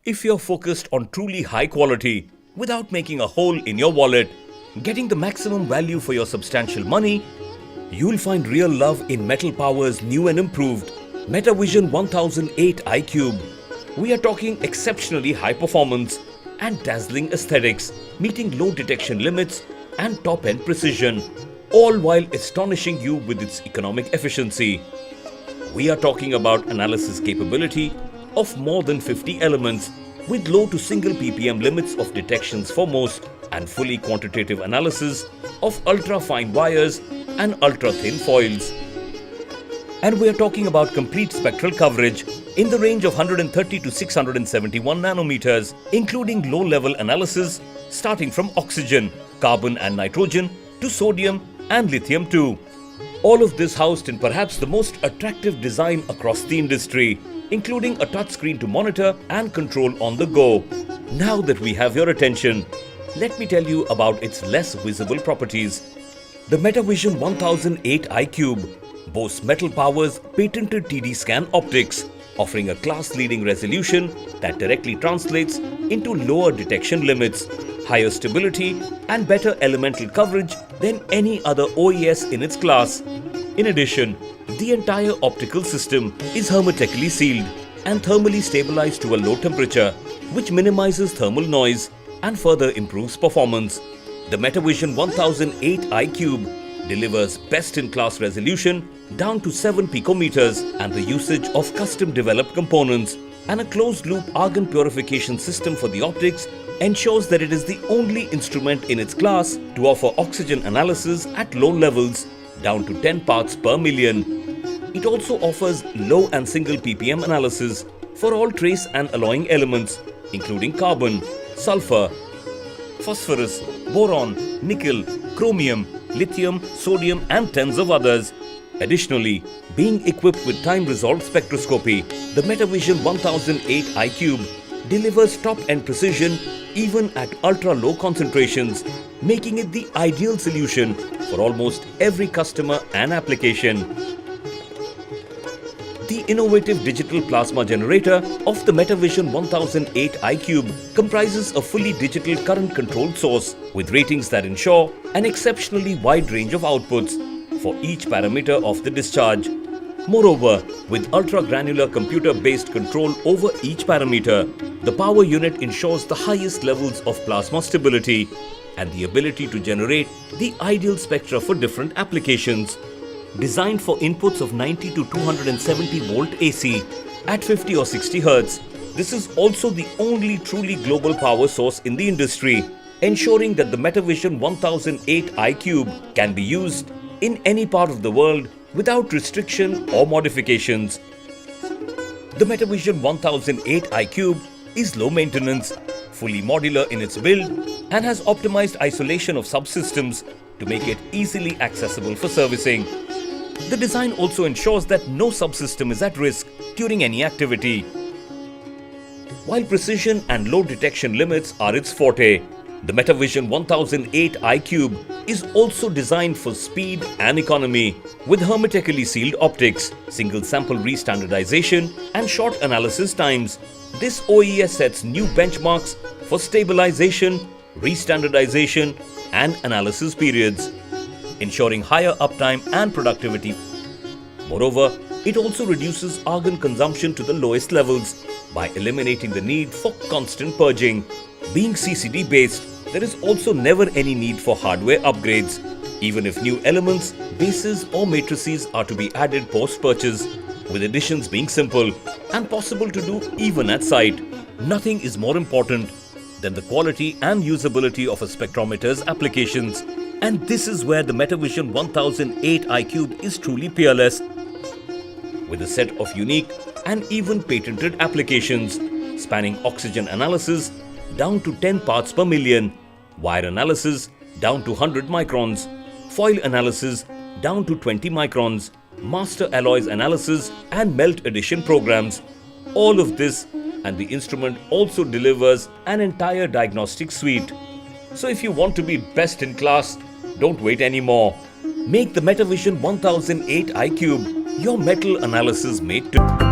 If you're focused on truly high quality without making a hole in your wallet, getting the maximum value for your substantial money, you'll find real love in Metal Power's new and improved MetaVision 1008 iCube. We are talking exceptionally high performance and dazzling aesthetics, meeting low detection limits and top-end precision, all while astonishing you with its economic efficiency. We are talking about analysis capability of more than 50 elements with low to single ppm limits of detections for most and fully quantitative analysis of ultra-fine wires and ultra-thin foils. And we are talking about complete spectral coverage in the range of 130 to 671 nanometers, including low-level analysis starting from oxygen, carbon and nitrogen to sodium and lithium too. All of this housed in perhaps the most attractive design across the industry, including a touchscreen to monitor and control on the go. Now that we have your attention, let me tell you about its less visible properties. The MetaVision 1008 iCube boasts Metal Power's patented TD scan optics, offering a class-leading resolution that directly translates into lower detection limits, higher stability and better elemental coverage than any other OES in its class. In addition, the entire optical system is hermetically sealed and thermally stabilized to a low temperature, which minimizes thermal noise and further improves performance. The MetaVision 1008 iCube delivers best-in-class resolution down to 7 picometers and the usage of custom-developed components and a closed-loop argon purification system for the optics ensures that it is the only instrument in its class to offer oxygen analysis at low levels down to 10 parts per million. It also offers low and single ppm analysis for all trace and alloying elements, including carbon, sulfur, phosphorus, boron, nickel, chromium, lithium, sodium and tens of others. Additionally, being equipped with time-resolved spectroscopy, the MetaVision 1008 iCube delivers top-end precision even at ultra-low concentrations, making it the ideal solution for almost every customer and application. The innovative digital plasma generator of the MetaVision 1008 iCube comprises a fully digital current controlled source with ratings that ensure an exceptionally wide range of outputs for each parameter of the discharge. Moreover, with ultra-granular computer-based control over each parameter, the power unit ensures the highest levels of plasma stability and the ability to generate the ideal spectra for different applications. Designed for inputs of 90 to 270 volt AC at 50 or 60 Hz, this is also the only truly global power source in the industry, ensuring that the MetaVision 1008 iCube can be used in any part of the world without restriction or modifications. The MetaVision 1008 iCube is low maintenance, fully modular in its build and has optimized isolation of subsystems to make it easily accessible for servicing. The design also ensures that no subsystem is at risk during any activity. While precision and low detection limits are its forte, the MetaVision 1008 iCube is also designed for speed and economy with hermetically sealed optics, single sample restandardization and short analysis times. This OES sets new benchmarks for stabilization, restandardization and analysis periods, ensuring higher uptime and productivity. Moreover, it also reduces argon consumption to the lowest levels by eliminating the need for constant purging. Being CCD based, there is also never any need for hardware upgrades, even if new elements, bases or matrices are to be added post-purchase, with additions being simple and possible to do even at site. Nothing is more important than the quality and usability of a spectrometer's applications. And this is where the MetaVision 1008 iCube is truly peerless, with a set of unique and even patented applications spanning oxygen analysis down to 10 parts per million, wire analysis down to 100 microns, foil analysis down to 20 microns, master alloys analysis and melt addition programs. All of this, and the instrument also delivers an entire diagnostic suite. So if you want to be best in class, don't wait anymore. Make the MetaVision 1008 iCube your metal analysis mate too.